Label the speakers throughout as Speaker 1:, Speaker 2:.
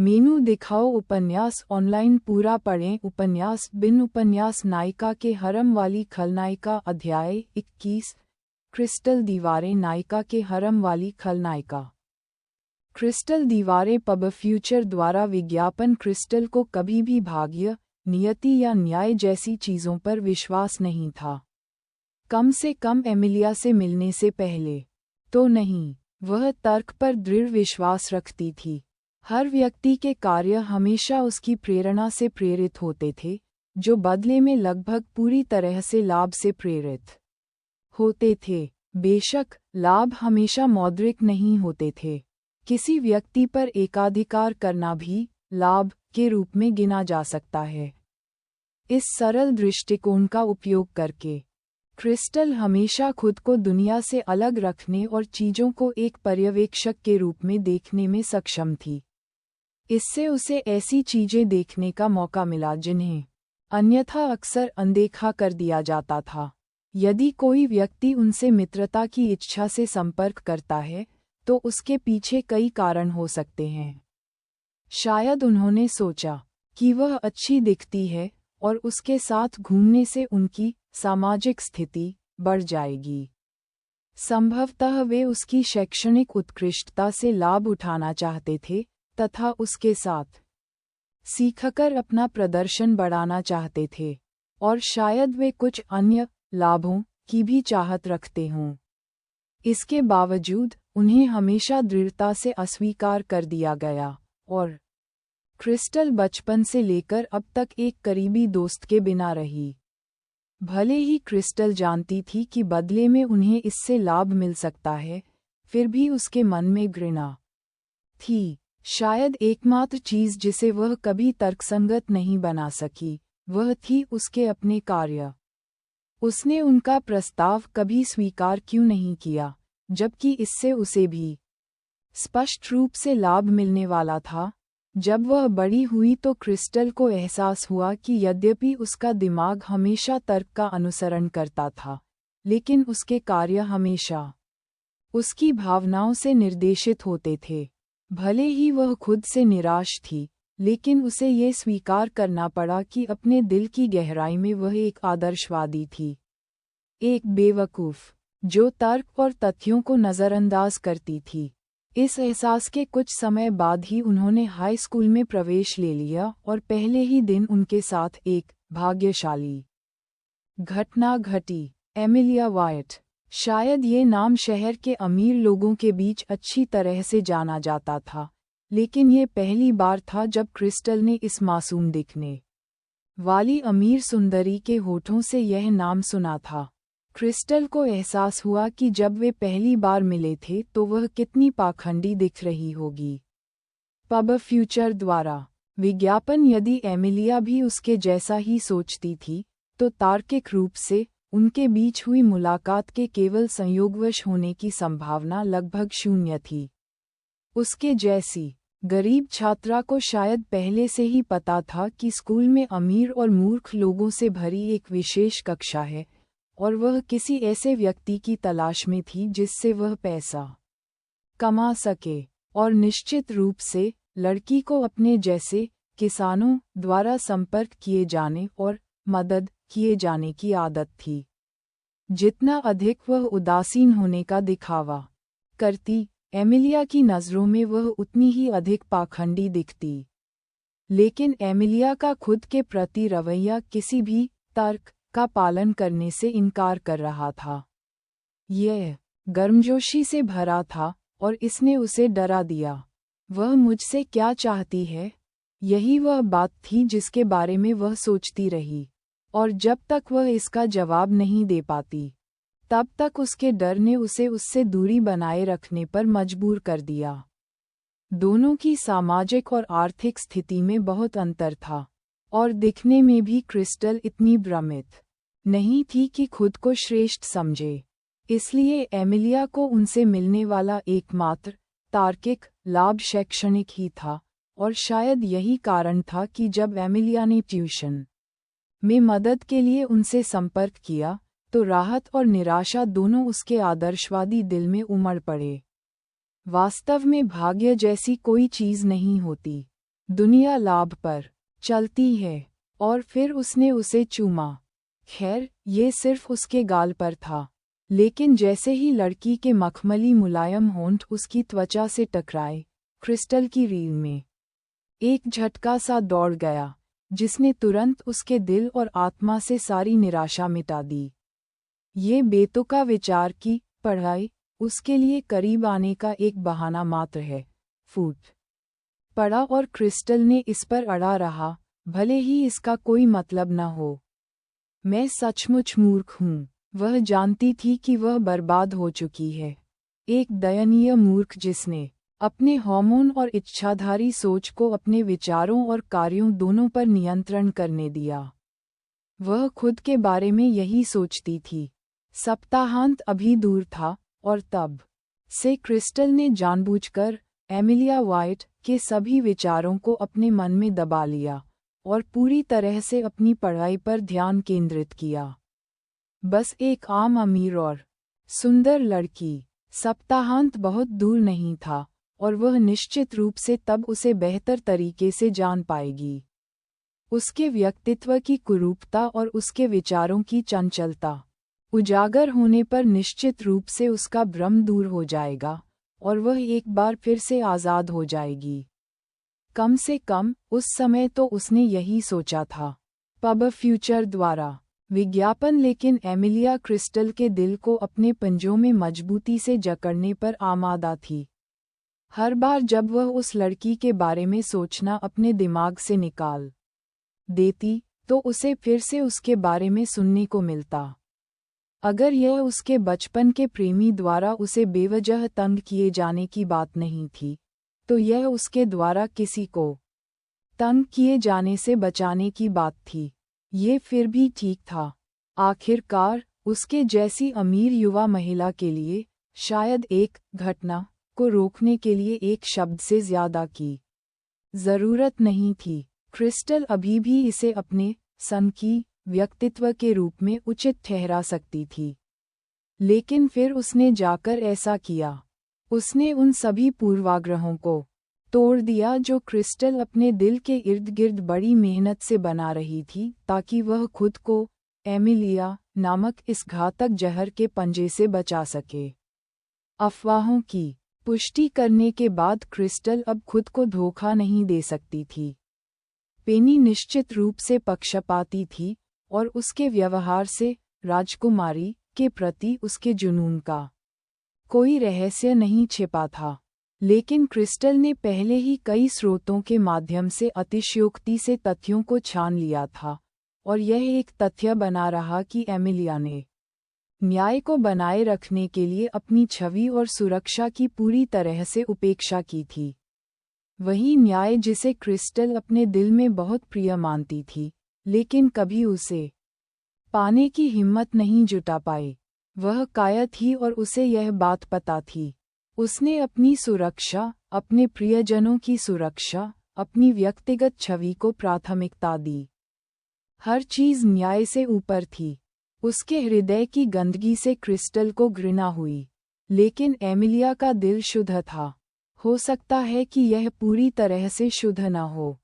Speaker 1: मेनू दिखाओ उपन्यास ऑनलाइन पूरा पढ़ें उपन्यास बिन उपन्यास नायिका के हरम वाली खलनायिका अध्याय 21 क्रिस्टल दीवारें नायिका के हरम वाली खलनायिका। क्रिस्टल दीवारें पब फ्यूचर द्वारा विज्ञापन क्रिस्टल को कभी भी भाग्य, नियति या न्याय जैसी चीज़ों पर विश्वास नहीं था। कम से कम एमिलिया से मिलने से पहले तो नहीं, वह तर्क पर दृढ़ विश्वास रखती थी। हर व्यक्ति के कार्य हमेशा उसकी प्रेरणा से प्रेरित होते थे, जो बदले में लगभग पूरी तरह से लाभ से प्रेरित होते थे। बेशक, लाभ हमेशा मौद्रिक नहीं होते थे। किसी व्यक्ति पर एकाधिकार करना भी लाभ के रूप में गिना जा सकता है। इस सरल दृष्टिकोण का उपयोग करके क्रिस्टल हमेशा खुद को दुनिया से अलग रखने और चीज़ों को एक पर्यवेक्षक के रूप में देखने में सक्षम थी। इससे उसे ऐसी चीज़ें देखने का मौका मिला जिन्हें अन्यथा अक्सर अनदेखा कर दिया जाता था। यदि कोई व्यक्ति उनसे मित्रता की इच्छा से संपर्क करता है, तो उसके पीछे कई कारण हो सकते हैं। शायद उन्होंने सोचा कि वह अच्छी दिखती है और उसके साथ घूमने से उनकी सामाजिक स्थिति बढ़ जाएगी। संभवतः वे उसकी शैक्षणिक उत्कृष्टता से लाभ उठाना चाहते थे तथा उसके साथ सीखकर अपना प्रदर्शन बढ़ाना चाहते थे, और शायद वे कुछ अन्य लाभों की भी चाहत रखते हों। इसके बावजूद उन्हें हमेशा दृढ़ता से अस्वीकार कर दिया गया, और क्रिस्टल बचपन से लेकर अब तक एक करीबी दोस्त के बिना रही। भले ही क्रिस्टल जानती थी कि बदले में उन्हें इससे लाभ मिल सकता है, फिर भी उसके मन में घृणा थी। शायद एकमात्र चीज़ जिसे वह कभी तर्कसंगत नहीं बना सकी, वह थी उसके अपने कार्य। उसने उनका प्रस्ताव कभी स्वीकार क्यों नहीं किया, जबकि इससे उसे भी स्पष्ट रूप से लाभ मिलने वाला था। जब वह बड़ी हुई तो क्रिस्टल को एहसास हुआ कि यद्यपि उसका दिमाग हमेशा तर्क का अनुसरण करता था, लेकिन उसके कार्य हमेशा उसकी भावनाओं से निर्देशित होते थे। भले ही वह खुद से निराश थी, लेकिन उसे ये स्वीकार करना पड़ा कि अपने दिल की गहराई में वह एक आदर्शवादी थी, एक बेवकूफ़ जो तर्क और तथ्यों को नज़रअंदाज करती थी। इस एहसास के कुछ समय बाद ही उन्होंने हाई स्कूल में प्रवेश ले लिया, और पहले ही दिन उनके साथ एक भाग्यशाली घटना घटी। एमिलिया वाइट, शायद ये नाम शहर के अमीर लोगों के बीच अच्छी तरह से जाना जाता था, लेकिन ये पहली बार था जब क्रिस्टल ने इस मासूम दिखने वाली अमीर सुंदरी के होठों से यह नाम सुना था। क्रिस्टल को एहसास हुआ कि जब वे पहली बार मिले थे तो वह कितनी पाखंडी दिख रही होगी। पब फ्यूचर द्वारा विज्ञापन। यदि एमिलिया भी उसके जैसा ही सोचती थी, तो तार्किक रूप से उनके बीच हुई मुलाकात के केवल संयोगवश होने की संभावना लगभग शून्य थी। उसके जैसी गरीब छात्रा को शायद पहले से ही पता था कि स्कूल में अमीर और मूर्ख लोगों से भरी एक विशेष कक्षा है, और वह किसी ऐसे व्यक्ति की तलाश में थी जिससे वह पैसा कमा सके। और निश्चित रूप से लड़की को अपने जैसे किसानों द्वारा संपर्क किए जाने और मदद किए जाने की आदत थी। जितना अधिक वह उदासीन होने का दिखावा करती, एमिलिया की नज़रों में वह उतनी ही अधिक पाखंडी दिखती। लेकिन एमिलिया का खुद के प्रति रवैया किसी भी तर्क का पालन करने से इनकार कर रहा था। यह गर्मजोशी से भरा था, और इसने उसे डरा दिया। वह मुझसे क्या चाहती है? यही वह बात थी जिसके बारे में वह सोचती रही, और जब तक वह इसका जवाब नहीं दे पाती, तब तक उसके डर ने उसे उससे दूरी बनाए रखने पर मजबूर कर दिया। दोनों की सामाजिक और आर्थिक स्थिति में बहुत अंतर था, और दिखने में भी क्रिस्टल इतनी भ्रमित नहीं थी कि खुद को श्रेष्ठ समझे। इसलिए एमिलिया को उनसे मिलने वाला एकमात्र तार्किक लाभ शैक्षणिक ही था, और शायद यही कारण था कि जब एमिलिया ने ट्यूशन में मदद के लिए उनसे संपर्क किया, तो राहत और निराशा दोनों उसके आदर्शवादी दिल में उमड़ पड़े। वास्तव में भाग्य जैसी कोई चीज़ नहीं होती। दुनिया लाभ पर चलती है। और फिर उसने उसे चूमा। खैर, ये सिर्फ उसके गाल पर था, लेकिन जैसे ही लड़की के मखमली मुलायम होंठ उसकी त्वचा से टकराए, क्रिस्टल की रीढ़ में एक झटका सा दौड़ गया, जिसने तुरंत उसके दिल और आत्मा से सारी निराशा मिटा दी। ये बेतुका विचार कि पढ़ाई उसके लिए करीब आने का एक बहाना मात्र है, फूट पड़ा और क्रिस्टल ने इस पर अड़ा रहा, भले ही इसका कोई मतलब न हो। मैं सचमुच मूर्ख हूँ, वह जानती थी कि वह बर्बाद हो चुकी है। एक दयनीय मूर्ख जिसने अपने हार्मोन और इच्छाधारी सोच को अपने विचारों और कार्यों दोनों पर नियंत्रण करने दिया। वह खुद के बारे में यही सोचती थी। सप्ताहांत अभी दूर था और तब से क्रिस्टल ने जानबूझकर एमिलिया वाइट के सभी विचारों को अपने मन में दबा लिया और पूरी तरह से अपनी पढ़ाई पर ध्यान केंद्रित किया। बस एक आम अमीर और सुंदर लड़की। सप्ताहांत बहुत दूर नहीं था और वह निश्चित रूप से तब उसे बेहतर तरीके से जान पाएगी। उसके व्यक्तित्व की कुरूपता और उसके विचारों की चंचलता उजागर होने पर निश्चित रूप से उसका भ्रम दूर हो जाएगा और वह एक बार फिर से आज़ाद हो जाएगी। कम से कम उस समय तो उसने यही सोचा था। पब फ्यूचर द्वारा विज्ञापन, लेकिन एमिलिया क्रिस्टल के दिल को अपने पंजों में मजबूती से जकड़ने पर आमादा थी। हर बार जब वह उस लड़की के बारे में सोचना अपने दिमाग से निकाल देती, तो उसे फिर से उसके बारे में सुनने को मिलता। अगर यह उसके बचपन के प्रेमी द्वारा उसे बेवजह तंग किए जाने की बात नहीं थी, तो यह उसके द्वारा किसी को तंग किए जाने से बचाने की बात थी। ये फिर भी ठीक था। आखिरकार, उसके जैसी अमीर युवा महिला के लिए शायद एक घटना को रोकने के लिए एक शब्द से ज्यादा की जरूरत नहीं थी। क्रिस्टल अभी भी इसे अपने सन की व्यक्तित्व के रूप में उचित ठहरा सकती थी, लेकिन फिर उसने जाकर ऐसा किया। उसने उन सभी पूर्वाग्रहों को तोड़ दिया जो क्रिस्टल अपने दिल के इर्द गिर्द बड़ी मेहनत से बना रही थी, ताकि वह खुद को एमिलिया नामक इस घातक जहर के पंजे से बचा सके। अफवाहों की पुष्टि करने के बाद क्रिस्टल अब खुद को धोखा नहीं दे सकती थी। पेनी निश्चित रूप से पक्षपाती थी और उसके व्यवहार से राजकुमारी के प्रति उसके जुनून का कोई रहस्य नहीं छिपा था। लेकिन क्रिस्टल ने पहले ही कई स्रोतों के माध्यम से अतिशयोक्ति से तथ्यों को छान लिया था, और यह एक तथ्य बना रहा कि एमिलिया ने न्याय को बनाए रखने के लिए अपनी छवि और सुरक्षा की पूरी तरह से उपेक्षा की थी। वही न्याय जिसे क्रिस्टल अपने दिल में बहुत प्रिय मानती थी, लेकिन कभी उसे पाने की हिम्मत नहीं जुटा पाई। वह कायर थी और उसे यह बात पता थी। उसने अपनी सुरक्षा, अपने प्रियजनों की सुरक्षा, अपनी व्यक्तिगत छवि को प्राथमिकता दी। हर चीज न्याय से ऊपर थी। उसके हृदय की गंदगी से क्रिस्टल को घृणा हुई, लेकिन एमिलिया का दिल शुद्ध था। हो सकता है कि यह पूरी तरह से शुद्ध न हो,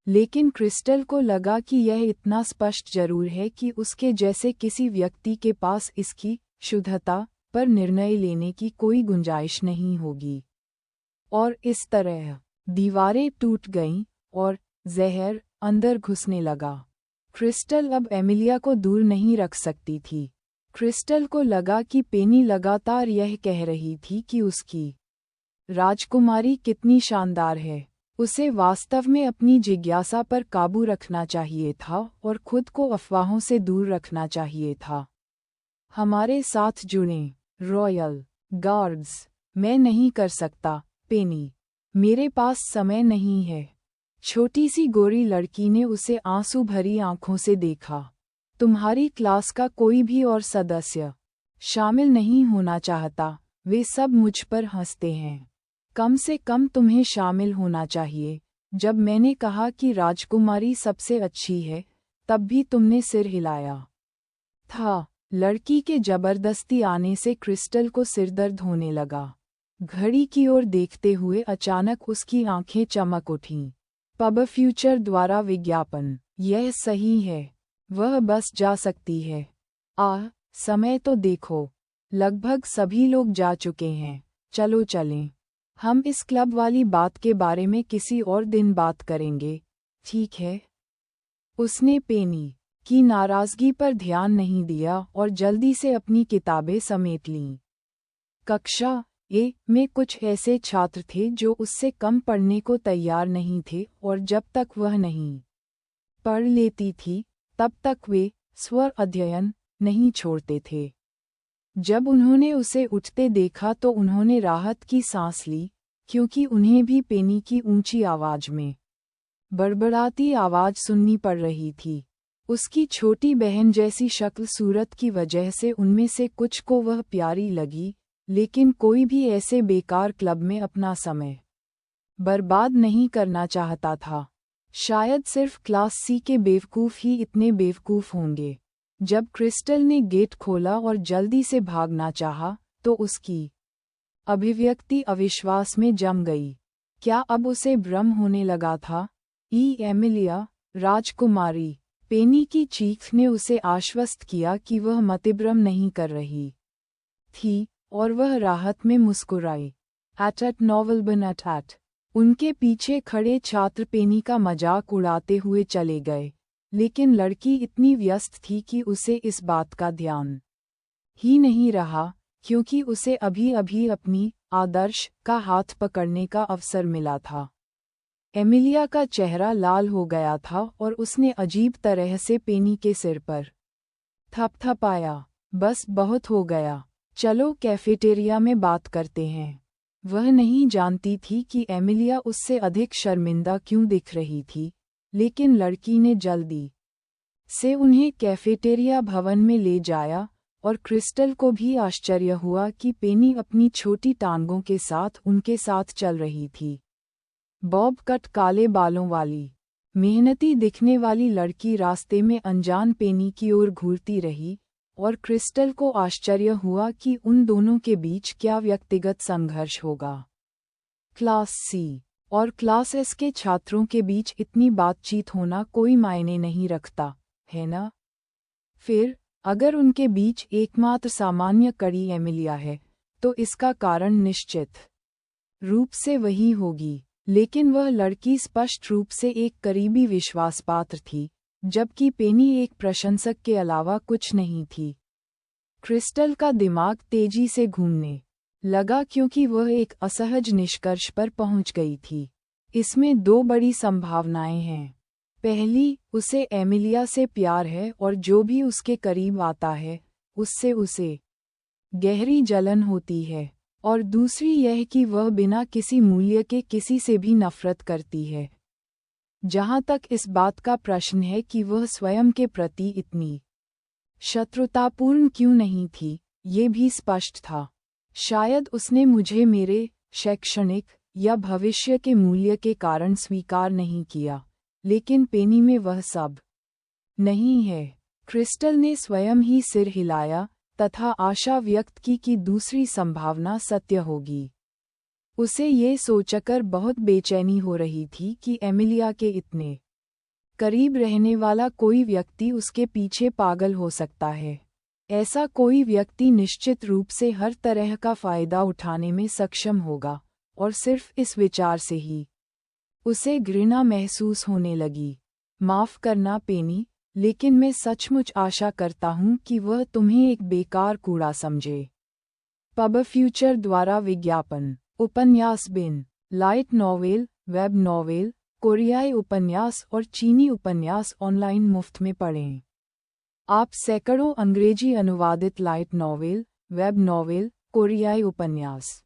Speaker 1: लेकिन क्रिस्टल को लगा कि यह इतना स्पष्ट जरूर है कि उसके जैसे किसी व्यक्ति के पास इसकी शुद्धता पर निर्णय लेने की कोई गुंजाइश नहीं होगी। और इस तरह दीवारें टूट गईं और जहर अंदर घुसने लगा। क्रिस्टल अब एमिलिया को दूर नहीं रख सकती थी। क्रिस्टल को लगा कि पेनी लगातार यह कह रही थी कि उसकी राजकुमारी कितनी शानदार है। उसे वास्तव में अपनी जिज्ञासा पर काबू रखना चाहिए था और खुद को अफवाहों से दूर रखना चाहिए था। हमारे साथ जुड़ें, रॉयल गार्ड्स। मैं नहीं कर सकता, पेनी। मेरे पास समय नहीं है। छोटी सी गोरी लड़की ने उसे आंसू भरी आंखों से देखा। तुम्हारी क्लास का कोई भी और सदस्य शामिल नहीं होना चाहता। वे सब मुझ पर हंसते हैं। कम से कम तुम्हें शामिल होना चाहिए। जब मैंने कहा कि राजकुमारी सबसे अच्छी है, तब भी तुमने सिर हिलाया था। लड़की के जबरदस्ती आने से क्रिस्टल को सिरदर्द होने लगा। घड़ी की ओर देखते हुए अचानक उसकी आंखें चमक उठीं। पब फ्यूचर द्वारा विज्ञापन। यह सही है, वह बस जा सकती है। समय तो देखो, लगभग सभी लोग जा चुके हैं। चलो चलें। हम इस क्लब वाली बात के बारे में किसी और दिन बात करेंगे, ठीक है? उसने पेनी की नाराजगी पर ध्यान नहीं दिया और जल्दी से अपनी किताबें समेट लीं। कक्षा ए में कुछ ऐसे छात्र थे जो उससे कम पढ़ने को तैयार नहीं थे और जब तक वह नहीं पढ़ लेती थी तब तक वे स्वर अध्ययन नहीं छोड़ते थे। जब उन्होंने उसे उठते देखा तो उन्होंने राहत की सांस ली, क्योंकि उन्हें भी पेनी की ऊंची आवाज में बड़बड़ाती आवाज सुननी पड़ रही थी। उसकी छोटी बहन जैसी शक्ल सूरत की वजह से उनमें से कुछ को वह प्यारी लगी, लेकिन कोई भी ऐसे बेकार क्लब में अपना समय बर्बाद नहीं करना चाहता था। शायद सिर्फ क्लास सी के बेवकूफ़ ही इतने बेवकूफ़ होंगे। जब क्रिस्टल ने गेट खोला और जल्दी से भागना चाहा, तो उसकी अभिव्यक्ति अविश्वास में जम गई। क्या अब उसे भ्रम होने लगा था? एमिलिया, राजकुमारी, पेनी की चीख ने उसे आश्वस्त किया कि वह मतिभ्रम नहीं कर रही थी, और वह राहत में मुस्कुराई। एट नॉवल बन एट। उनके पीछे खड़े छात्र पेनी का मजाक उड़ाते हुए चले गए, लेकिन लड़की इतनी व्यस्त थी कि उसे इस बात का ध्यान ही नहीं रहा, क्योंकि उसे अभी अभी अपनी आदर्श का हाथ पकड़ने का अवसर मिला था। एमिलिया का चेहरा लाल हो गया था और उसने अजीब तरह से पेनी के सिर पर थपथपाया। बस बहुत हो गया, चलो कैफेटेरिया में बात करते हैं। वह नहीं जानती थी कि एमिलिया उससे अधिक शर्मिंदा क्यों दिख रही थी, लेकिन लड़की ने जल्दी से उन्हें कैफेटेरिया भवन में ले जाया, और क्रिस्टल को भी आश्चर्य हुआ कि पेनी अपनी छोटी टांगों के साथ उनके साथ चल रही थी। बॉब कट काले बालों वाली, मेहनती दिखने वाली लड़की रास्ते में अनजान पेनी की ओर घूरती रही, और क्रिस्टल को आश्चर्य हुआ कि उन दोनों के बीच क्या व्यक्तिगत संघर्ष होगा। क्लास सी और क्लास एस के छात्रों के बीच इतनी बातचीत होना कोई मायने नहीं रखता, है ना? फिर, अगर उनके बीच एकमात्र सामान्य कड़ी एमिलिया है, तो इसका कारण निश्चित रूप से वही होगी। लेकिन वह लड़की स्पष्ट रूप से एक करीबी विश्वासपात्र थी, जबकि पेनी एक प्रशंसक के अलावा कुछ नहीं थी। क्रिस्टल का दिमाग तेजी से घूमने लगा, क्योंकि वह एक असहज निष्कर्ष पर पहुंच गई थी। इसमें दो बड़ी संभावनाएं हैं। पहली, उसे एमिलिया से प्यार है और जो भी उसके करीब आता है, उससे उसे गहरी जलन होती है। और दूसरी यह कि वह बिना किसी मूल्य के किसी से भी नफरत करती है। जहाँ तक इस बात का प्रश्न है कि वह स्वयं के प्रति इतनी शत्रुतापूर्ण क्यों नहीं थी, ये भी स्पष्ट था। शायद उसने मुझे मेरे शैक्षणिक या भविष्य के मूल्य के कारण स्वीकार नहीं किया, लेकिन पेनी में वह सब नहीं है। क्रिस्टल ने स्वयं ही सिर हिलाया तथा आशा व्यक्त की कि दूसरी संभावना सत्य होगी। उसे ये सोचकर बहुत बेचैनी हो रही थी कि एमिलिया के इतने करीब रहने वाला कोई व्यक्ति उसके पीछे पागल हो सकता है। ऐसा कोई व्यक्ति निश्चित रूप से हर तरह का फायदा उठाने में सक्षम होगा, और सिर्फ इस विचार से ही उसे घृणा महसूस होने लगी। माफ़ करना पेनी, लेकिन मैं सचमुच आशा करता हूँ कि वह तुम्हें एक बेकार कूड़ा समझे। पब फ्यूचर द्वारा विज्ञापन। उपन्यास बिन लाइट नॉवेल, वेब नॉवेल, कोरियाई उपन्यास और चीनी उपन्यास ऑनलाइन मुफ्त में पढ़ें। आप सैकड़ों अंग्रेजी अनुवादित लाइट नॉवेल, वेब नॉवेल, कोरियाई उपन्यास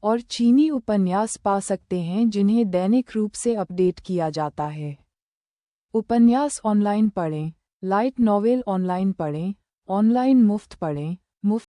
Speaker 1: और चीनी उपन्यास पा सकते हैं जिन्हें दैनिक रूप से अपडेट किया जाता है। उपन्यास ऑनलाइन पढ़ें, लाइट नॉवेल ऑनलाइन पढ़ें, ऑनलाइन मुफ्त पढ़ें।